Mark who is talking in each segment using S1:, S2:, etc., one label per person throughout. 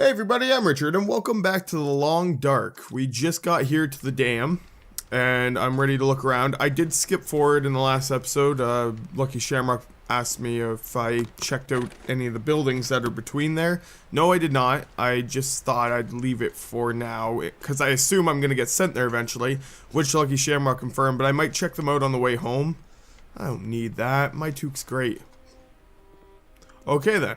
S1: Hey everybody, I'm Richard, and welcome back to the Long Dark. We just got here to the dam, and I'm ready to look around. I did skip forward in the last episode. Lucky Shamrock asked me if I checked out any of the buildings that are between there. No, I did not. I just thought I'd leave it for now, because I assume I'm going to get sent there eventually, which Lucky Shamrock confirmed, but I might check them out on the way home. I don't need that. My toque's great. Okay then.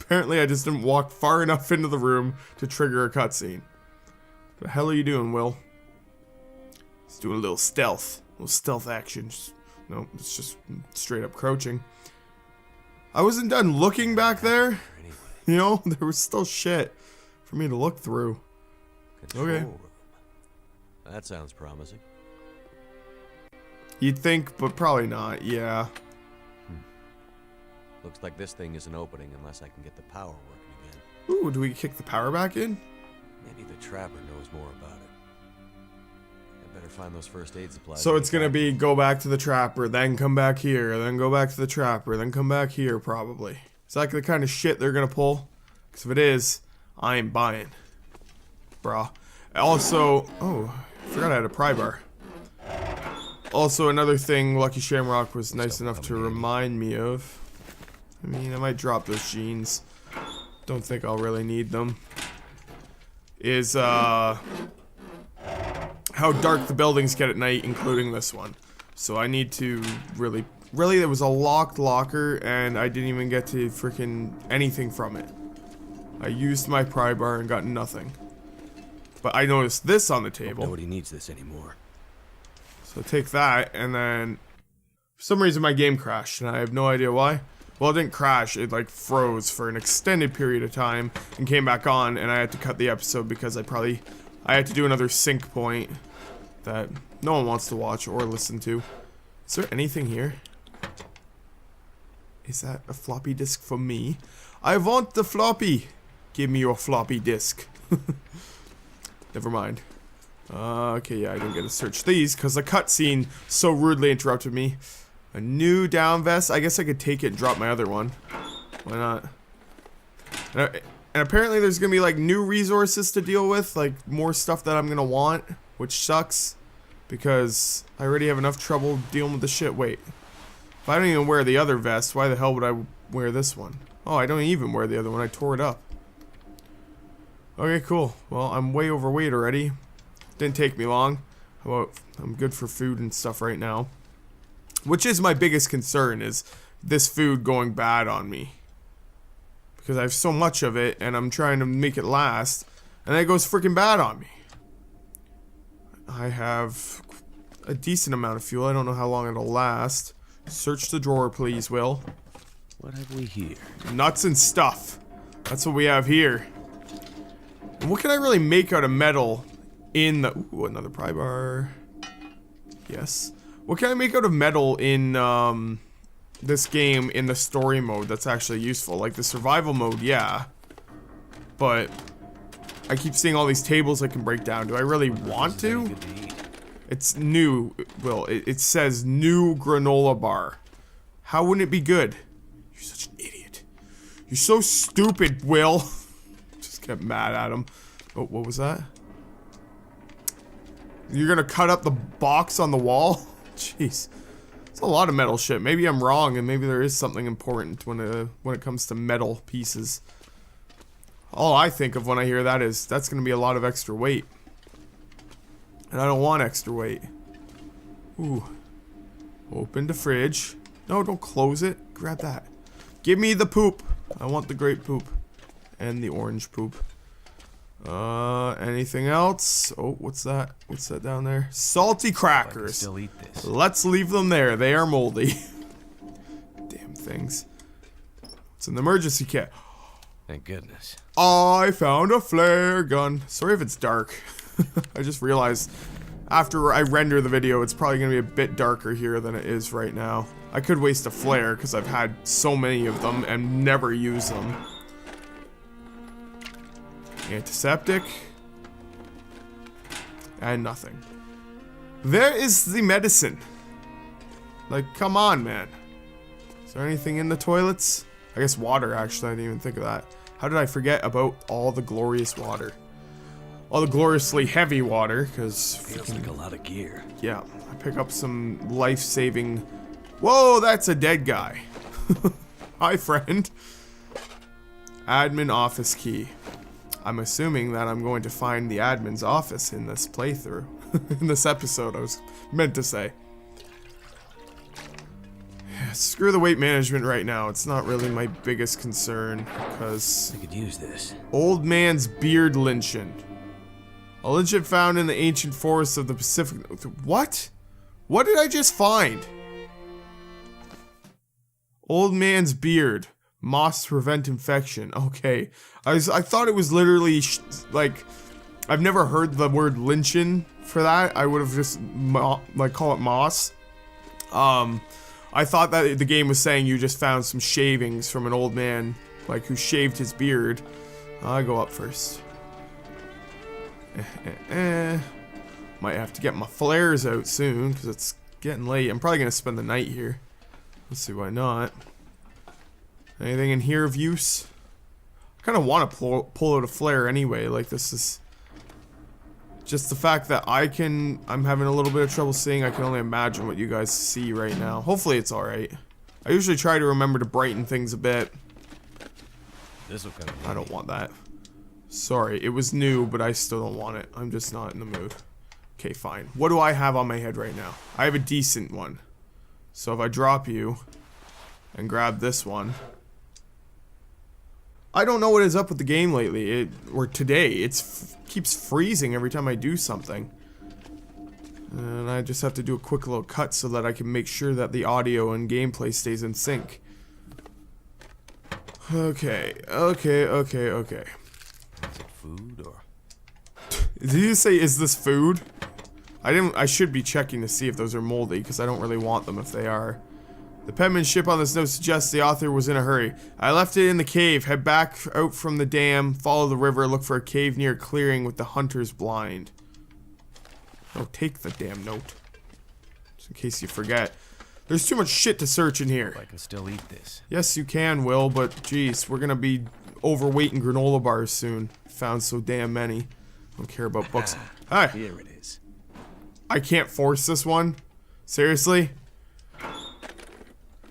S1: Apparently I just didn't walk far enough into the room to trigger a cutscene. What the hell are you doing, Will? He's doing a little stealth action. No, it's just straight up crouching. I wasn't done looking back there. You know, there was still shit for me to look through. Okay.
S2: That sounds promising.
S1: You'd think, but probably not, yeah.
S2: Looks like this thing isn't opening unless I can get the power working again.
S1: Ooh, do we kick the power back in?
S2: Maybe the trapper knows more about it. I better find those first aid supplies.
S1: So it's gonna be go back to the trapper, then come back here, then go back to the trapper, then come back here, probably. Is that the kind of shit they're gonna pull? Because if it is, I ain't buying. Bruh. Also, oh, I forgot I had a pry bar. Also, another thing Lucky Shamrock was nice enough to remind me of. I mean, I might drop those jeans. Don't think I'll really need them. Is, how dark the buildings get at night, including this one. So I need to really, there was a locked locker, and I didn't even get to freaking anything from it. I used my pry bar and got nothing. But I noticed this on the table.
S2: Nobody needs this anymore.
S1: So take that, and then for some reason my game crashed, and I have no idea why. Well, it didn't crash, it like froze for an extended period of time and came back on, and I had to cut the episode because I had to do another sync point that no one wants to watch or listen to. Is there anything here? Is that a floppy disk for me? I want the floppy! Give me your floppy disk. Never mind. Okay, yeah, I didn't get to search these because the cutscene so rudely interrupted me. A new down vest. I guess I could take it and drop my other one. Why not? And apparently there's gonna be like new resources to deal with, like more stuff that I'm gonna want, which sucks because I already have enough trouble dealing with the shit. Wait, if I don't even wear the other vest, why the hell would I wear this one? Oh, I don't even wear the other one. I tore it up. Okay, cool. Well, I'm way overweight already. Didn't take me long. Well, I'm good for food and stuff right now. Which is my biggest concern, is this food going bad on me. Because I have so much of it, and I'm trying to make it last, and then it goes freaking bad on me. I have a decent amount of fuel. I don't know how long it'll last. Search the drawer, please, Will.
S2: What have we here? Nuts
S1: and stuff. That's what we have here. And what can I really make out of metal in the... Ooh, another pry bar. Yes. What can I make out of metal in this game in the story mode that's actually useful? Like the survival mode, yeah. But I keep seeing all these tables I can break down. Do I really want to? It's new. Well, it says new granola bar. How wouldn't it be good? You're such an idiot. You're so stupid, Will. Just get mad at him. Oh, what was that? You're gonna cut up the box on the wall? Jeez, it's a lot of metal shit. Maybe I'm wrong, and maybe there is something important when it comes to metal pieces. All I think of when I hear that is that's gonna be a lot of extra weight, and I don't want extra weight. Ooh, open the fridge. No, don't close it. Grab that. Give me the poop. I want the grape poop and the orange poop. Anything else? Oh, what's that? What's that down there? Salty crackers.
S2: Still eat this.
S1: Let's leave them there. They are moldy. Damn things. It's an emergency kit.
S2: Thank goodness.
S1: I found a flare gun. Sorry if it's dark. I just realized after I render the video, it's probably gonna be a bit darker here than it is right now. I could waste a flare because I've had so many of them and never use them. Antiseptic. And nothing. There is the medicine. Like, come on, man. Is there anything in the toilets? I guess water, actually. I didn't even think of that. How did I forget about all the glorious water? All the gloriously heavy water, because...
S3: Feels like a lot of gear.
S1: Yeah, I pick up some life-saving... Whoa, that's a dead guy. Hi, friend. Admin office key. I'm assuming that I'm going to find the admin's office in this playthrough. In this episode, I was meant to say. Screw the weight management right now. It's not really my biggest concern, because...
S3: I could use this.
S1: Old man's beard lynching. A lynching found in the ancient forests of the Pacific... What? What did I just find? Old man's beard. Moss to prevent infection. Okay. I thought it was literally, like... I've never heard the word lynching for that. I would have just, like, call it moss. I thought that the game was saying you just found some shavings from an old man, like, who shaved his beard. I'll go up first. Might have to get my flares out soon, because it's getting late. I'm probably going to spend the night here. Let's see, why not? Anything in here of use? I kind of want to pull out a flare anyway. Like, this is... Just the fact that I'm having a little bit of trouble seeing. I can only imagine what you guys see right now. Hopefully it's alright. I usually try to remember to brighten things a bit.
S3: This'll come.
S1: I don't want that. Sorry, it was new, but I still don't want it. I'm just not in the mood. Okay, fine. What do I have on my head right now? I have a decent one. So if I drop you and grab this one... I don't know what is up with the game lately, or today. It keeps freezing every time I do something. And I just have to do a quick little cut so that I can make sure that the audio and gameplay stays in sync. Okay.
S3: Is it food or?
S1: Did you say, is this food? I should be checking to see if those are moldy, because I don't really want them if they are. The penmanship on this note suggests the author was in a hurry. I left it in the cave, head back out from the dam, follow the river, look for a cave near a clearing with the hunter's blind. Oh, take the damn note. Just in case you forget. There's too much shit to search in here.
S3: I can still eat this.
S1: Yes, you can, Will, but jeez, we're gonna be overweight in granola bars soon. Found so damn many. I don't care about books. Hi.
S3: Here it is.
S1: I can't force this one? Seriously?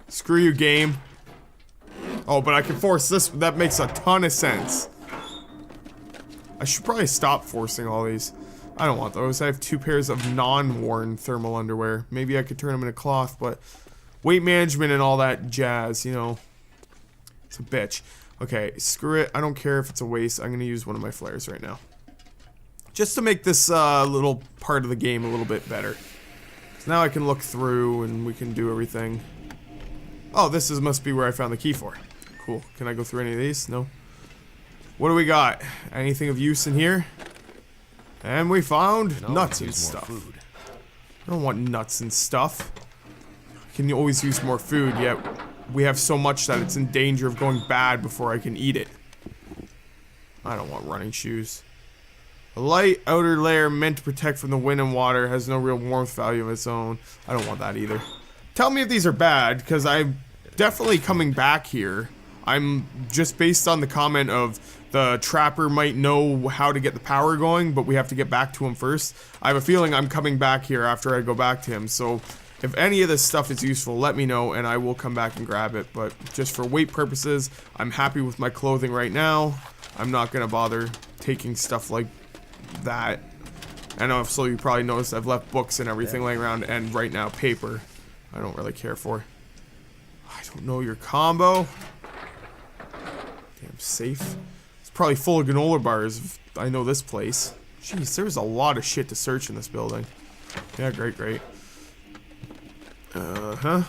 S1: Screw you, game. Oh, but I can force this. That makes a ton of sense. I should probably stop forcing all these. I don't want those. I have 2 pairs of non-worn thermal underwear. Maybe I could turn them into cloth, but weight management and all that jazz, you know. It's a bitch. Okay, screw it. I don't care if it's a waste. I'm going to use one of my flares right now. Just to make this little part of the game a little bit better. So now I can look through and we can do everything. Oh, this must be where I found the key for. Cool. Can I go through any of these? No. What do we got? Anything of use in here? And we found nuts and stuff.
S3: Food.
S1: I don't want nuts and stuff. Can you always use more food, yet we have so much that it's in danger of going bad before I can eat it. I don't want running shoes. A light outer layer meant to protect from the wind and water has no real warmth value of its own. I don't want that either. Tell me if these are bad, because I'm definitely coming back here. I'm just based on the comment of the trapper might know how to get the power going, but we have to get back to him first. I have a feeling I'm coming back here after I go back to him, so if any of this stuff is useful, let me know and I will come back and grab it. But just for weight purposes, I'm happy with my clothing right now. I'm not going to bother taking stuff like that. And also you probably noticed I've left books and everything laying around, and right now paper. I don't really care for. I don't know your combo. Damn safe. It's probably full of granola bars if I know this place. Jeez, there's a lot of shit to search in this building. Yeah, great. Uh-huh.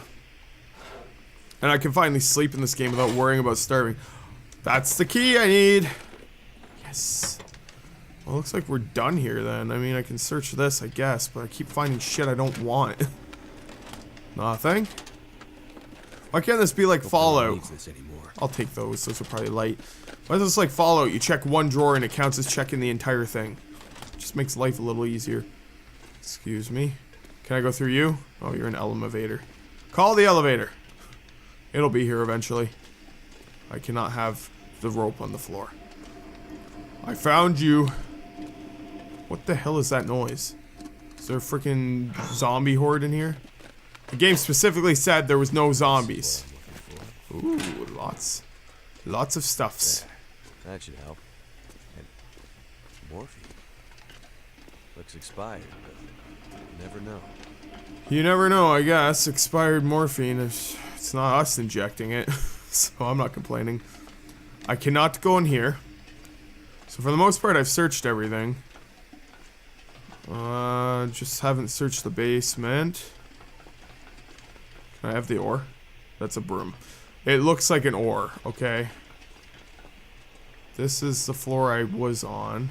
S1: And I can finally sleep in this game without worrying about starving. That's the key I need. Yes. Well, looks like we're done here then. I mean, I can search this, I guess, but I keep finding shit I don't want. Nothing? Why can't this be like Fallout? I'll take those. Those are probably light. Why is this like Fallout? You check one drawer and it counts as checking the entire thing. Just makes life a little easier. Excuse me. Can I go through you? Oh, you're an elevator. Call the elevator. It'll be here eventually. I cannot have the rope on the floor. I found you. What the hell is that noise? Is there a freaking zombie horde in here? The game specifically said there was no zombies. Ooh, lots of stuffs.
S2: There. That should help. And morphine. Looks expired, but you never know.
S1: You never know, I guess. Expired morphine. It's not us injecting it, so I'm not complaining. I cannot go in here. So for the most part, I've searched everything. Just haven't searched the basement. Can I have the ore? That's a broom. It looks like an ore, okay. This is the floor I was on.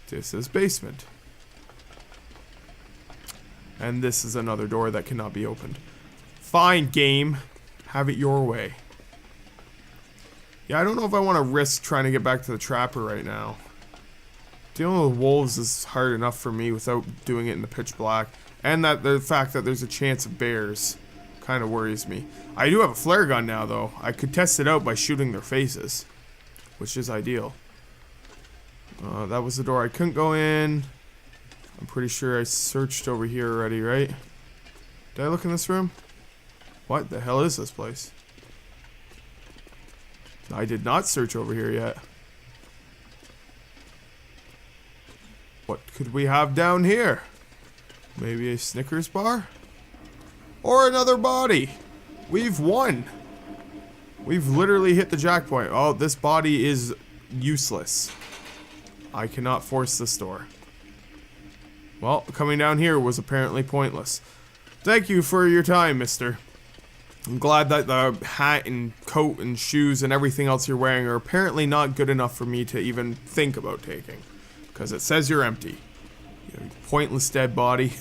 S1: This is basement. And this is another door that cannot be opened. Fine, game. Have it your way. Yeah, I don't know if I want to risk trying to get back to the trapper right now. Dealing with wolves is hard enough for me without doing it in the pitch black. And that the fact that there's a chance of bears kind of worries me. I do have a flare gun now, though. I could test it out by shooting their faces, which is ideal. That was the door I couldn't go in. I'm pretty sure I searched over here already, right? Did I look in this room? What the hell is this place? I did not search over here yet. What could we have down here? Maybe a Snickers bar? Or another body? We've won. We've literally hit the jackpot. Oh, this body is useless. I cannot force this door. Well, coming down here was apparently pointless. Thank you for your time, mister. I'm glad that the hat and coat and shoes and everything else you're wearing are apparently not good enough for me to even think about taking. Because it says you're empty. You pointless dead body.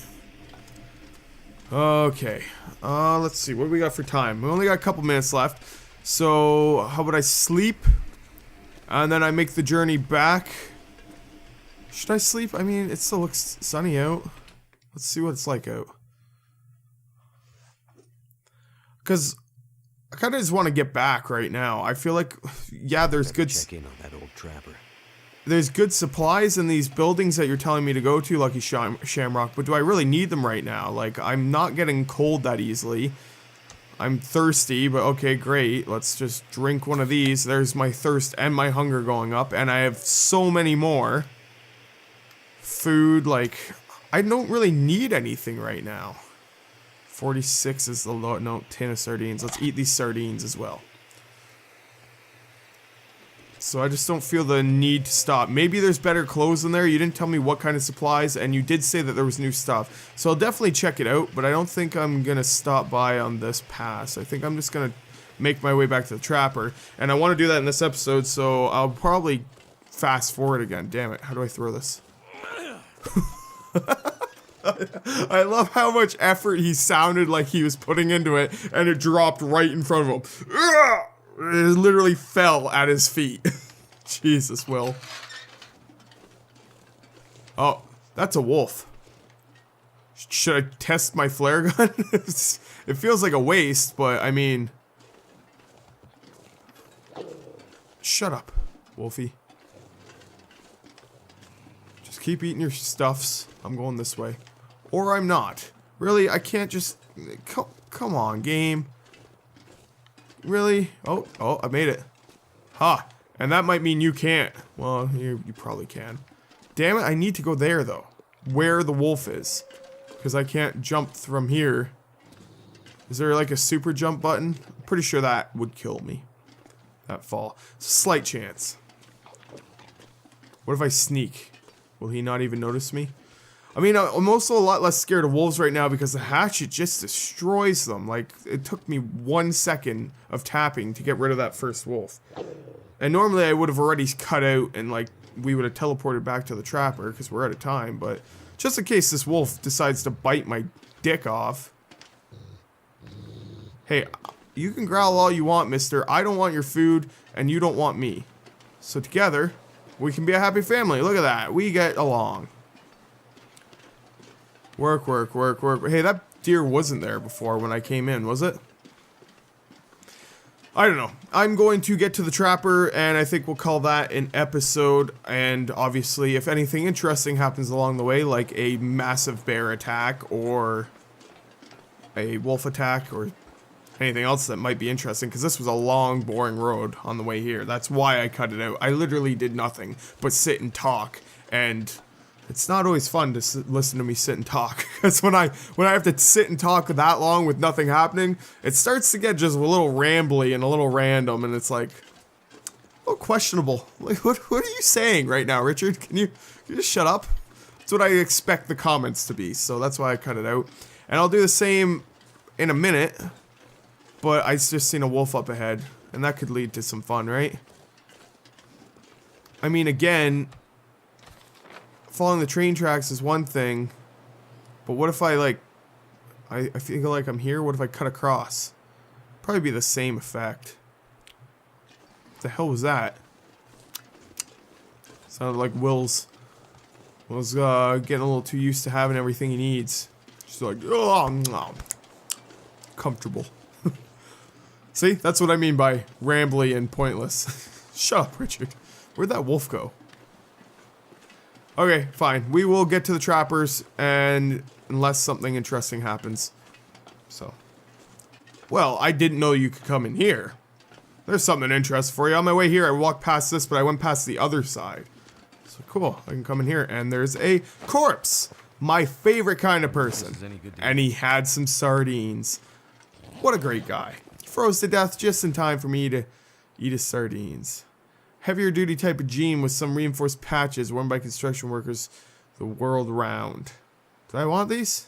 S1: Okay. Let's see. What do we got for time? We only got a couple minutes left. So, how about I sleep? And then I make the journey back. Should I sleep? I mean, it still looks sunny out. Let's see what it's like out. Because I kind of just want to get back right now. I feel like, yeah, there's good...
S2: Check in on that old trapper.
S1: There's good supplies in these buildings that you're telling me to go to, Lucky Shamrock, but do I really need them right now? Like, I'm not getting cold that easily. I'm thirsty, but okay, great. Let's just drink one of these. There's my thirst and my hunger going up, and I have so many more. Food, like, I don't really need anything right now. 46 is the low, no, tin of sardines. Let's eat these sardines as well. So I just don't feel the need to stop. Maybe there's better clothes in there. You didn't tell me what kind of supplies, and you did say that there was new stuff. So I'll definitely check it out, but I don't think I'm going to stop by on this pass. I think I'm just going to make my way back to the trapper. And I want to do that in this episode, so I'll probably fast forward again. Damn it, how do I throw this? I love how much effort he sounded like he was putting into it, and it dropped right in front of him. It literally fell at his feet. Jesus, Will. Oh, that's a wolf. Should I test my flare gun? It feels like a waste, but I mean... Shut up, Wolfie. Just keep eating your stuffs. I'm going this way. Or I'm not. Really, I can't just... Come on, game. Really? Oh, I made it. Ha! And that might mean you can't. Well, you probably can. Damn it, I need to go there, though. Where the wolf is. Because I can't jump from here. Is there, like, a super jump button? I'm pretty sure that would kill me. That fall. Slight chance. What if I sneak? Will he not even notice me? I mean, I'm also a lot less scared of wolves right now because the hatchet just destroys them. Like, it took me 1 second of tapping to get rid of that first wolf. And normally I would have already cut out and, like, we would have teleported back to the trapper because we're out of time. But just in case this wolf decides to bite my dick off. Hey, you can growl all you want, mister. I don't want your food and you don't want me. So together, we can be a happy family. Look at that. We get along. Work, work, work, work. Hey, that deer wasn't there before when I came in, was it? I don't know. I'm going to get to the trapper, and I think we'll call that an episode. And obviously, if anything interesting happens along the way, like a massive bear attack, or a wolf attack, or anything else that might be interesting, because this was a long, boring road on the way here. That's why I cut it out. I literally did nothing but sit and talk, and it's not always fun to listen to me sit and talk, because when I have to sit and talk that long with nothing happening, it starts to get just a little rambly and a little random, and it's like, oh, questionable. Like, what are you saying right now, Richard? Can you just shut up? That's what I expect the comments to be, so that's why I cut it out. And I'll do the same in a minute, but I just seen a wolf up ahead, and that could lead to some fun, right? I mean, again, following the train tracks is one thing, but what if I, like, I feel like I'm here, what if I cut across? Probably be the same effect. What the hell was that? Sounded like Will's getting a little too used to having everything he needs. Just like, oh, no. Comfortable. See, that's what I mean by rambly and pointless. Shut up, Richard. Where'd that wolf go? Okay, fine. We will get to the trappers, and unless something interesting happens. So. Well, I didn't know you could come in here. There's something interesting for you. On my way here, I walked past this, but I went past the other side. So cool, I can come in here, and there's a corpse. My favorite kind of person. And he had some sardines. What a great guy. Froze to death just in time for me to eat his sardines. Heavier duty type of jean with some reinforced patches worn by construction workers the world round. Do I want these?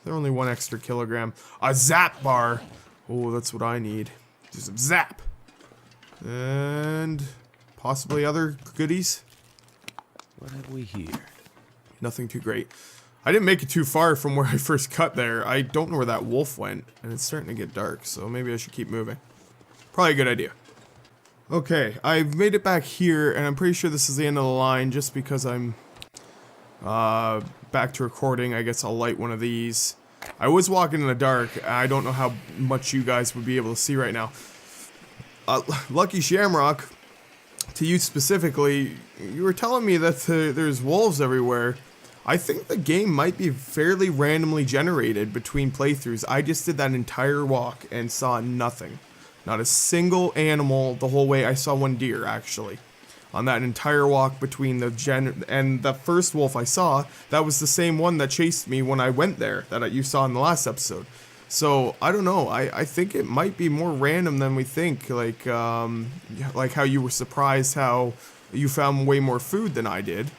S1: They're only 1 extra kilogram. A zap bar. Oh, that's what I need. Just a zap. And possibly other goodies.
S3: What have we here?
S1: Nothing too great. I didn't make it too far from where I first cut there. I don't know where that wolf went, and it's starting to get dark, so maybe I should keep moving. Probably a good idea. Okay, I've made it back here, and I'm pretty sure this is the end of the line, just because I'm back to recording. I guess I'll light one of these. I was walking in the dark. I don't know how much you guys would be able to see right now. Lucky Shamrock, to you specifically, you were telling me that there's wolves everywhere. I think the game might be fairly randomly generated between playthroughs. I just did that entire walk and saw nothing. Not a single animal the whole way. I saw 1 deer, actually. On that entire walk between and the first wolf I saw, that was the same one that chased me when I went there, that you saw in the last episode. So, I don't know. I think it might be more random than we think. Like how you were surprised how you found way more food than I did.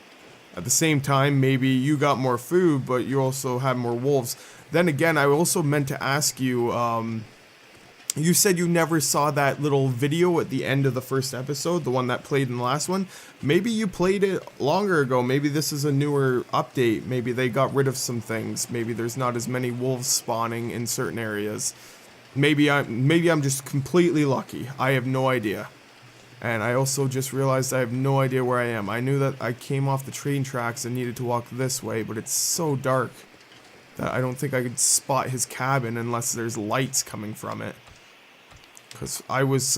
S1: At the same time, maybe you got more food, but you also had more wolves. Then again, I also meant to ask you, you said you never saw that little video at the end of the first episode, the one that played in the last one. Maybe you played it longer ago. Maybe this is a newer update. Maybe they got rid of some things. Maybe there's not as many wolves spawning in certain areas. Maybe I'm just completely lucky. I have no idea. And I also just realized I have no idea where I am. I knew that I came off the train tracks and needed to walk this way, but it's so dark that I don't think I could spot his cabin unless there's lights coming from it. Because I was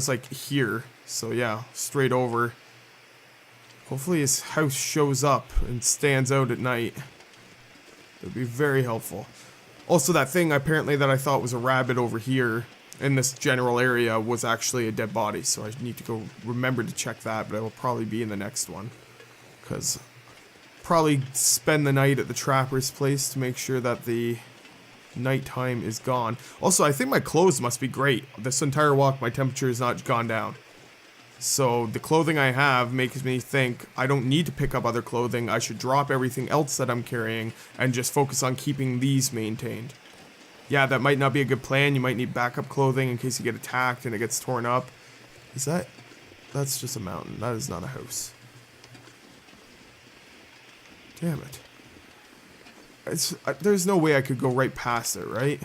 S1: like here, so yeah, straight over. Hopefully his house shows up and stands out at night. It would be very helpful. Also, that thing apparently that I thought was a rabbit over here in this general area was actually a dead body, so I need to go remember to check that, but I will probably be in the next one. Because probably spend the night at the trapper's place to make sure that the nighttime is gone. Also, I think my clothes must be great. This entire walk, my temperature has not gone down. So the clothing I have makes me think I don't need to pick up other clothing. I should drop everything else that I'm carrying and just focus on keeping these maintained. Yeah, that might not be a good plan. You might need backup clothing in case you get attacked and it gets torn up. Is that... That's just a mountain. That is not a house. Damn it. There's no way I could go right past it, right?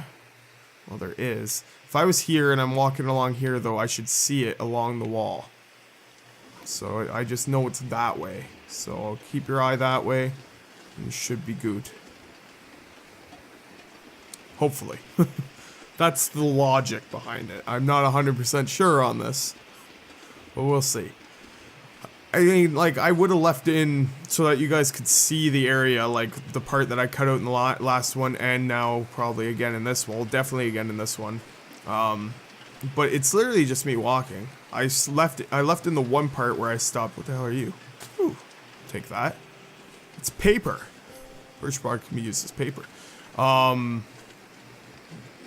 S1: Well, there is. If I was here and I'm walking along here, though, I should see it along the wall. So I just know it's that way. So I'll keep your eye that way. And you should be good. Hopefully. That's the logic behind it. I'm not 100% sure on this, but we'll see. I mean, like, I would have left in so that you guys could see the area, like, the part that I cut out in the last one, and now probably again in this one. Well, definitely again in this one. But it's literally just me walking. I left in the one part where I stopped. What the hell are you? Ooh, take that. It's paper. Birch bark can be used as paper.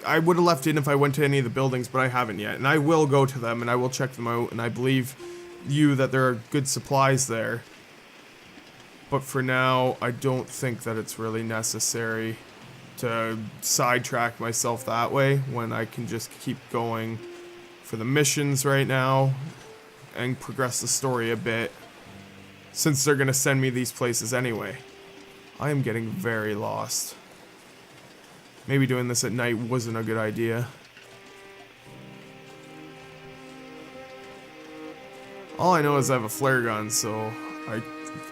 S1: I would have left in if I went to any of the buildings, but I haven't yet. And I will go to them, and I will check them out, and I believe you that there are good supplies there. But for now, I don't think that it's really necessary to sidetrack myself that way when I can just keep going for the missions right now and progress the story a bit, since they're going to send me these places anyway. I am getting very lost. Maybe doing this at night wasn't a good idea. All I know is I have a flare gun, so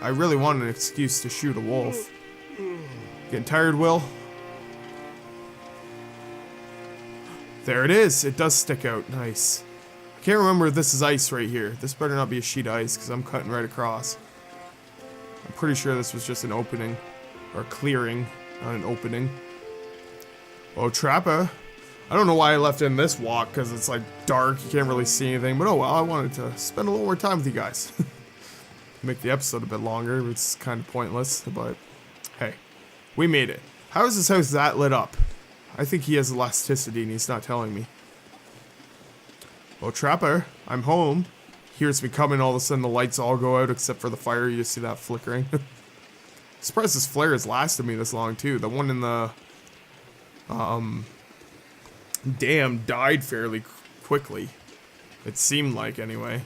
S1: I really want an excuse to shoot a wolf. Getting tired, Will? There it is. It does stick out. Nice. I can't remember if this is ice right here. This better not be a sheet of ice, because I'm cutting right across. I'm pretty sure this was just an opening. Or clearing, not an opening. Oh, Trapper. I don't know why I left in this walk, because it's like dark, you can't really see anything, but oh well, I wanted to spend a little more time with you guys. Make the episode a bit longer, it's kind of pointless, but hey, we made it. How is this house that lit up? I think he has elasticity and he's not telling me. Oh, Trapper, I'm home. Hears me coming, all of a sudden the lights all go out except for the fire, you see that flickering. Surprised this flare has lasted me this long too. The one in the dam died fairly quickly. It seemed like, anyway.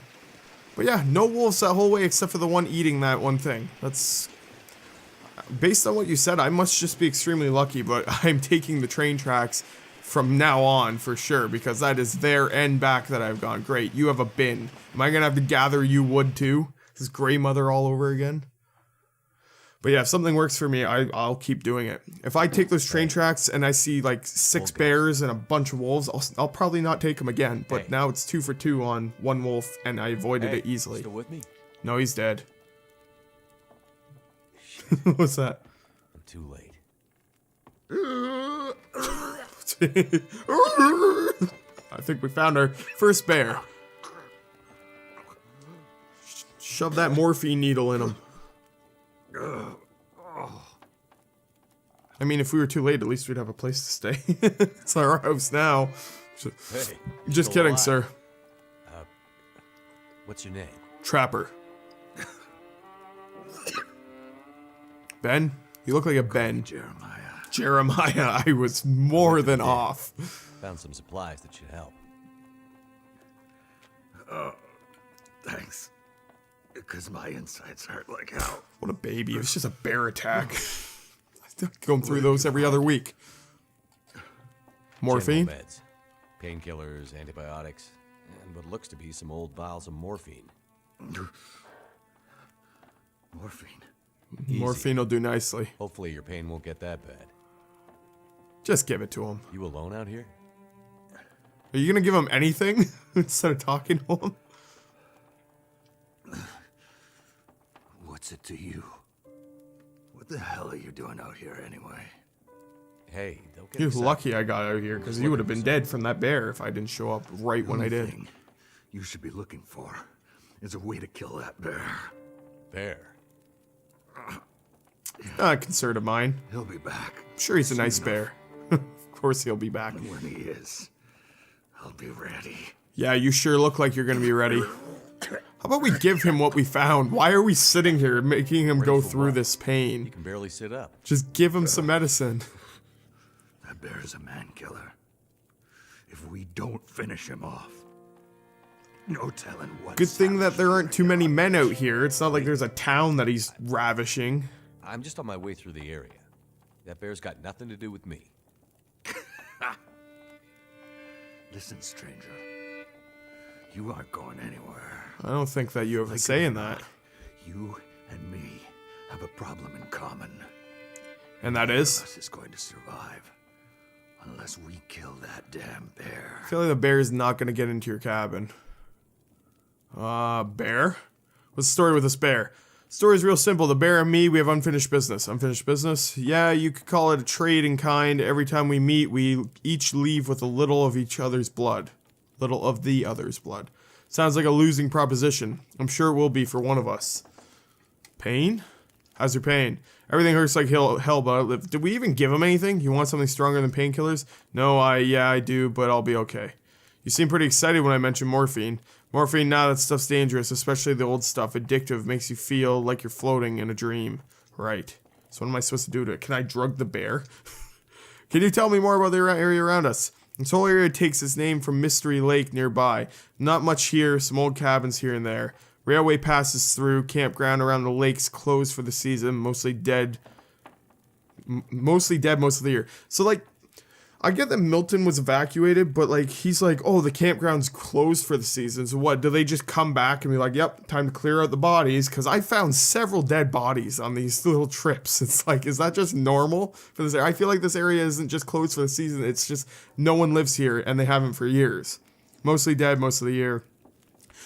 S1: But yeah, no wolves that whole way except for the one eating that one thing. That's... Based on what you said, I must just be extremely lucky, but I'm taking the train tracks from now on for sure, because that is there and back that I've gone. Great, you have a bin. Am I gonna have to gather you wood too? This is Grey Mother all over again? But yeah, if something works for me, I'll keep doing it. If I take those train tracks and I see like 6 bears and a bunch of wolves, I'll probably not take them again. But now it's 2 for 2 on one wolf, and I avoided it easily.
S2: Still with me?
S1: No, he's dead. What's that?
S2: I'm too late.
S1: I think we found our first bear. Shove that morphine needle in him. I mean, if we were too late, at least we'd have a place to stay. It's our house now.
S2: Hey,
S1: just kidding, sir.
S2: What's your name?
S1: Trapper. Ben? You look like a Ben. Jeremiah, I was more than off.
S2: Found some supplies that should help.
S4: Oh, thanks. Because my insides hurt like hell.
S1: What a baby. It was just a bear attack. Going through those every other week. Morphine?
S2: General meds, painkillers, antibiotics, and what looks to be some old vials of morphine.
S4: Morphine?
S2: Easy.
S1: Morphine will do nicely.
S2: Hopefully your pain won't get that bad.
S1: Just give it to him.
S2: You alone out here?
S1: Are you gonna give him anything instead of talking to him?
S4: What's it to you? What the hell are you doing out here anyway?
S2: Hey, don't get
S1: You're
S2: excited.
S1: lucky I got out here, because you would have been dead from that bear if I didn't show up right when I did.
S4: Thing you should be looking for is a way to kill that bear.
S2: Bear.
S1: Concern of mine.
S4: He'll be back.
S1: I'm sure he's a nice
S4: Soon
S1: bear. Of course he'll be back.
S4: And when he is, I'll be ready.
S1: Yeah, you sure look like you're gonna be ready. How about we give him what we found? Why are we sitting here making him go through this
S2: He
S1: pain?
S2: can barely sit up.
S1: Just give him some medicine.
S4: That bear is a man killer. If we don't finish him off, no telling what.
S1: Good thing that there aren't too many men out here. It's not like there's a town that he's ravishing.
S2: I'm just on my way through the area. That bear's got nothing to do with me.
S4: Listen, stranger. You aren't going anywhere.
S1: I don't think that you have a say in that.
S4: You and me have a problem in common.
S1: And that
S4: None of
S1: is?
S4: us is going to survive. Unless we kill that damn bear.
S1: I feel like the bear is not going to get into your cabin. Bear? What's the story with this bear? Story's real simple. The bear and me, we have unfinished business. Unfinished business? Yeah, you could call it a trade in kind. Every time we meet, we each leave with a little of each other's blood. Little of the other's blood. Sounds like a losing proposition. I'm sure it will be for one of us. Pain? How's your pain? Everything hurts like hell, but did we even give him anything? You want something stronger than painkillers? No, yeah, I do, but I'll be okay. You seem pretty excited when I mentioned morphine. Morphine, nah, that stuff's dangerous, especially the old stuff. Addictive, makes you feel like you're floating in a dream. Right. So what am I supposed to do to it? Can I drug the bear? Can you tell me more about the area around us? This whole area takes its name from Mystery Lake nearby. Not much here, some old cabins here and there. Railway passes through, campground around the lakes closed for the season, mostly dead most of the year. So, like, I get that Milton was evacuated, but, like, he's like, oh, the campground's closed for the season. So what, do they just come back and be like, yep, time to clear out the bodies? Because I found several dead bodies on these little trips. It's like, is that just normal for this area? I feel like this area isn't just closed for the season. It's just no one lives here, and they haven't for years. Mostly dead most of the year.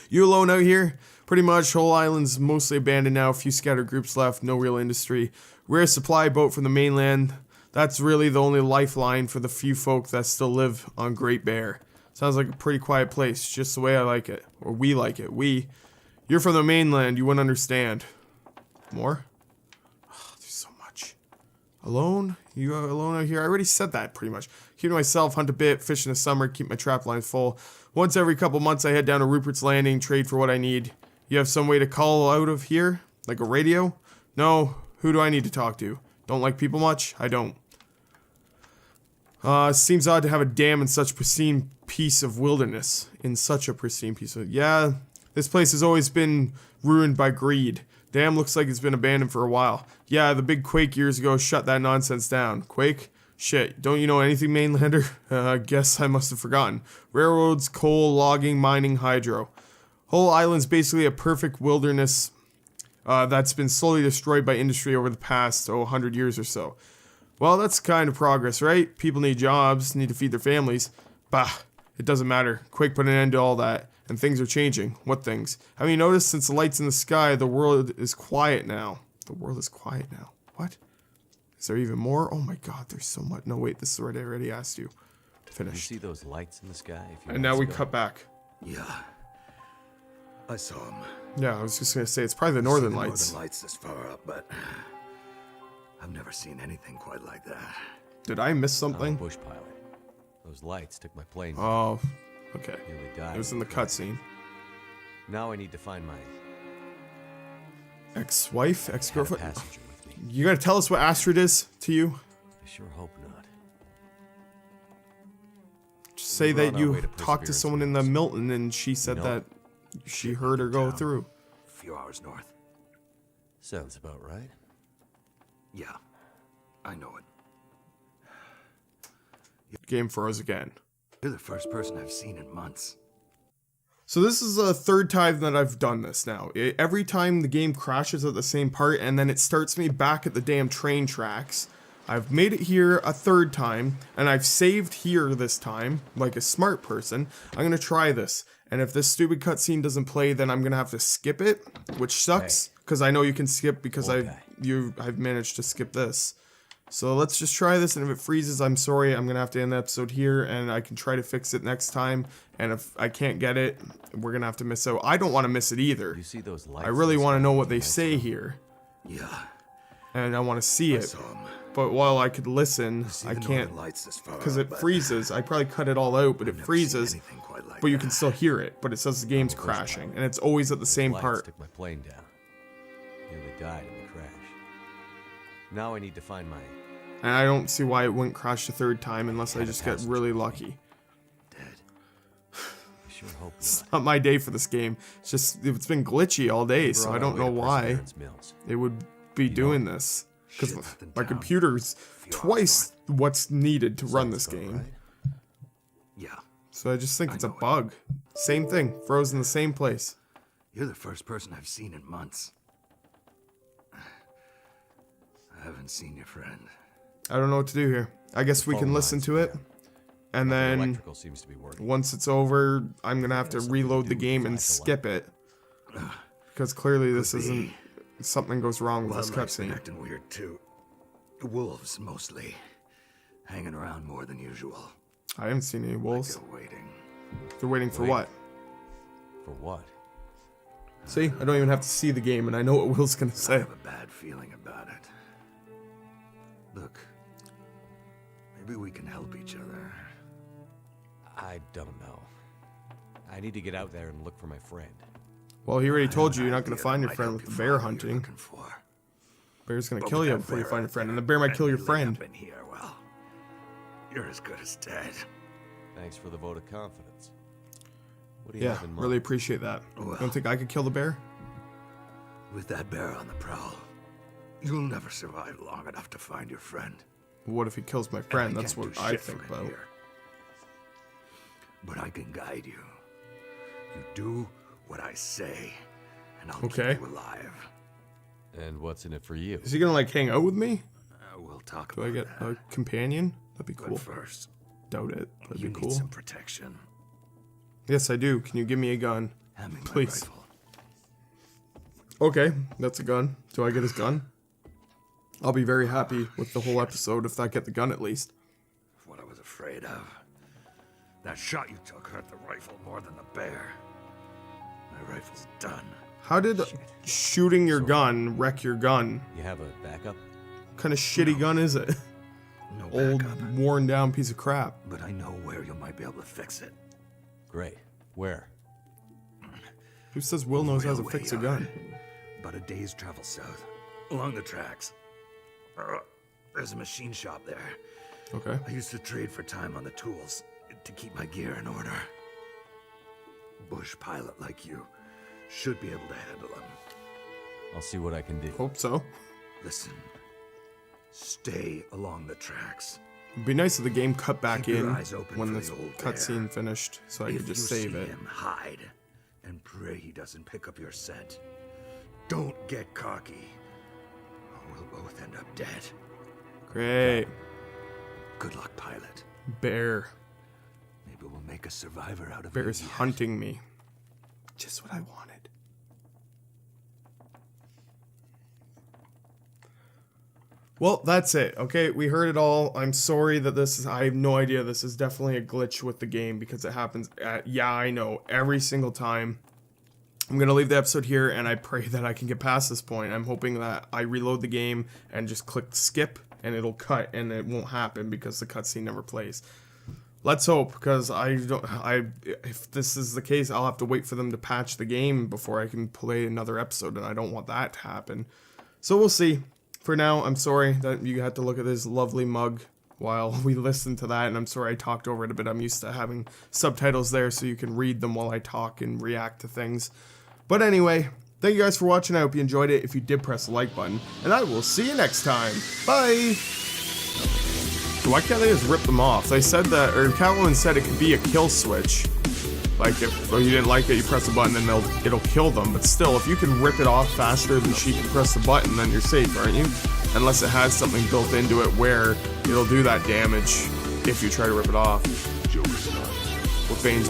S1: You alone out here? Pretty much, whole island's mostly abandoned now. A few scattered groups left, no real industry. Rare supply boat from the mainland. That's really the only lifeline for the few folk that still live on Great Bear. Sounds like a pretty quiet place, just the way I like it. Or we like it. You're from the mainland, you wouldn't understand. More? Oh, there's so much. Alone? You alone out here? I already said that, pretty much. Keep to myself, hunt a bit, fish in the summer, keep my trap lines full. Once every couple months I head down to Rupert's Landing, trade for what I need. You have some way to call out of here? Like a radio? No. Who do I need to talk to? Don't like people much? I don't. Seems odd to have a dam in such pristine piece of wilderness. Yeah, this place has always been ruined by greed. Dam looks like it's been abandoned for a while. Yeah, the big quake years ago shut that nonsense down. Quake? Shit, don't you know anything, mainlander? Guess I must have forgotten. Railroads, coal, logging, mining, hydro. Whole island's basically a perfect wilderness that's been slowly destroyed by industry over the past, 100 years or so. Well, that's kind of progress, right? People need jobs, need to feed their families. Bah, it doesn't matter. Quake put an end to all that, and things are changing. What things? Have you noticed since the lights in the sky, the world is quiet now? The world is quiet now. What? Is there even more? Oh my god, there's so much. No, wait, this is what I already asked you. Finished.
S2: You see those lights in the sky?
S1: And now we cut back.
S4: Yeah. I saw them.
S1: Yeah, I was just going to say, it's probably the Northern Lights.
S4: Northern Lights this far up, but I've never seen anything quite like that.
S1: Did I miss something?
S2: I'm a bush pilot. Those lights took my plane.
S1: Oh, okay.
S2: Nearly died.
S1: It was in the cutscene.
S2: Now I need to find my
S1: Ex-wife? Ex-girlfriend?
S2: passenger with me.
S1: You gotta tell us what Astrid is to you?
S2: I sure hope not.
S1: Just say
S2: We're on
S1: that
S2: our
S1: you
S2: way to
S1: talked to someone in the
S2: Perseverance.
S1: Milton and she said
S2: Nope.
S1: that she heard her go
S4: Town.
S1: through.
S4: A few hours north.
S2: Sounds about right.
S4: Yeah. I know it.
S1: Game froze again.
S4: You're the first person I've seen in months.
S1: So this is the third time that I've done this now. Every time the game crashes at the same part and then it starts me back at the damn train tracks. I've made it here a third time and I've saved here this time, like a smart person. I'm gonna try this. And if this stupid cutscene doesn't play, then I'm gonna have to skip it, which sucks, because I know you can skip because
S2: Okay.
S1: I've managed to skip this. So let's just try this, and if it freezes, I'm sorry, I'm gonna have to end the episode here, and I can try to fix it next time. And if I can't get it, we're gonna have to miss out. I don't want to miss it either.
S2: You see those lights?
S1: I really
S2: in the
S1: want to
S2: sky?
S1: know what they say here,
S4: Yeah.
S1: and I want to see
S4: I
S1: it.
S4: saw them.
S1: But while I could listen,
S4: See
S1: I
S4: the
S1: can't,
S4: Northern Lights this far
S1: because
S4: up,
S1: it
S4: but
S1: freezes. I probably cut it all out, but
S4: I've
S1: it
S4: never seen
S1: freezes.
S4: anything quite like
S1: But you
S4: that.
S1: can still hear it, but it says the game's crashing, and it's always at the same
S2: Lights
S1: part.
S2: took my plane down. Nearly died in the crash. Now I need to find my
S1: And I don't see why it wouldn't crash the third time unless I just get really lucky.
S4: Dead.
S2: I sure hope
S1: It's
S2: not.
S1: not my day for this game. It's just, it's been glitchy all day,
S2: We're
S1: so
S2: on
S1: I
S2: our
S1: don't
S2: way
S1: know
S2: to
S1: why
S2: Perseverance Mills.
S1: it would be doing this. Because
S4: Shit left in
S1: my
S4: town.
S1: computer's twice what's needed to run this
S2: Sounds about
S1: game.
S2: right.
S4: Yeah.
S1: So I just think it's a
S4: know it.
S1: bug. Same thing, frozen in the same place.
S4: You're the first person I've seen in months. I haven't seen your friend.
S1: I don't know what to do here. I guess we can
S2: Phone
S1: listen
S2: lines,
S1: to it. And
S2: The
S1: then
S2: electrical seems to be working.
S1: once it's over, I'm going to have to
S2: Something to
S1: reload
S2: do
S1: the
S2: with
S1: game
S2: the
S1: and
S2: flash
S1: skip it. Because clearly this
S4: Could be.
S1: isn't... Something goes wrong with this
S4: Wildlife's been
S1: cutscene.
S4: acting weird too. Wolves mostly, hanging around more than usual.
S1: I haven't seen any wolves.
S4: They're waiting.
S1: They're waiting for
S2: Wait.
S1: what?
S2: For what?
S1: See, I don't even have to see the game, and I know what Will's gonna
S4: I
S1: say.
S4: have a bad feeling about it. Look, maybe we can help each other.
S2: I don't know. I need to get out there and look for my friend.
S1: Well, he already told you
S4: I
S1: you're
S4: have
S1: not gonna
S4: an idea
S1: find
S4: that
S1: your
S4: might
S1: friend
S4: help
S1: with
S4: you
S1: the bear
S4: find what you're
S1: hunting.
S4: looking for.
S1: Bear's gonna
S4: But
S1: kill
S4: with
S1: you
S4: that
S1: before you
S4: bear
S1: find your
S4: out
S1: friend, and
S4: there
S1: the bear might
S4: and
S1: kill your
S4: me laid
S1: friend.
S4: up in here, well, you're as good as dead.
S2: Thanks for the vote of confidence. What do you
S1: Yeah,
S2: have in mind?
S1: really appreciate that. You
S4: Well.
S1: don't think I could kill the bear?
S4: With that bear on the prowl, you'll never survive long enough to find your friend.
S1: What if he kills my
S4: And
S1: friend?
S4: I
S1: That's
S4: can't
S1: what
S4: do
S1: I
S4: shit
S1: think
S4: for him
S1: about.
S4: here. But I can guide you. You do what I say, and I'll
S1: Okay.
S4: keep you alive.
S2: And what's in it for you?
S1: Is he gonna like hang out with me?
S4: We'll talk
S1: Do
S4: about
S1: I get
S4: that.
S1: a companion? That'd be
S4: But
S1: cool.
S4: first,
S1: Doubt it. That'd
S4: you
S1: be
S4: need
S1: cool.
S4: some protection.
S1: Yes, I do. Can you give me a gun?
S4: Hand me my
S1: Please.
S4: rifle.
S1: Okay, that's a gun. Do I get his gun? I'll be very happy with the whole episode if I get the gun at least.
S4: What I was afraid of. That shot you took hurt the rifle more than the bear. My rifle's done.
S1: How did shooting your gun wreck your gun?
S2: You have a backup?
S1: What kind of shitty gun is it?
S4: No
S1: Old,
S4: backup.
S1: worn down piece of crap.
S4: But I know where you might be able to fix it.
S2: Great. Where?
S1: Who says Will knows how to
S4: Railway
S1: fix a
S4: yard.
S1: gun?
S4: About a day's travel south. Along the tracks. There's a machine shop there.
S1: Okay.
S4: I used to trade for time on the tools to keep my gear in order. Bush pilot like you should be able to handle them.
S2: I'll see what I can do.
S1: Hope so.
S4: Listen, stay along the tracks.
S1: It'd be nice if the game cut back
S4: Keep your
S1: in
S4: eyes open
S1: when
S4: for
S1: this
S4: the old bear.
S1: cutscene finished, so I
S4: If
S1: could just
S4: you
S1: save
S4: see
S1: it.
S4: him, hide and pray he doesn't pick up your scent. Don't get cocky, or we'll both end up dead.
S1: Great.
S4: Good luck, pilot.
S1: Bear.
S4: Maybe we'll make a survivor out of
S1: Bear's
S4: you yet.
S1: hunting me. Just what I wanted. Well, that's it. Okay, we heard it all. I'm sorry that this is... I have no idea. This is definitely a glitch with the game because it happens... yeah, I know. Every single time. I'm going to leave the episode here, and I pray that I can get past this point. I'm hoping that I reload the game and just click skip, and it'll cut, and it won't happen because the cutscene never plays. Let's hope, because if this is the case, I'll have to wait for them to patch the game before I can play another episode, and I don't want that to happen. So we'll see. For now, I'm sorry that you had to look at this lovely mug while we listened to that, and I'm sorry I talked over it a bit. I'm used to having subtitles there so you can read them while I talk and react to things. But anyway, thank you guys for watching. I hope you enjoyed it. If you did, press the like button, and I will see you next time. Bye! Why can't they just rip them off? They said that, or Catwoman said it could be a kill switch. Like, if you didn't like it, you press the button and it'll kill them. But still, if you can rip it off faster than she can press the button, then you're safe, aren't you? Unless it has something built into it where it'll do that damage if you try to rip it off. With Bane's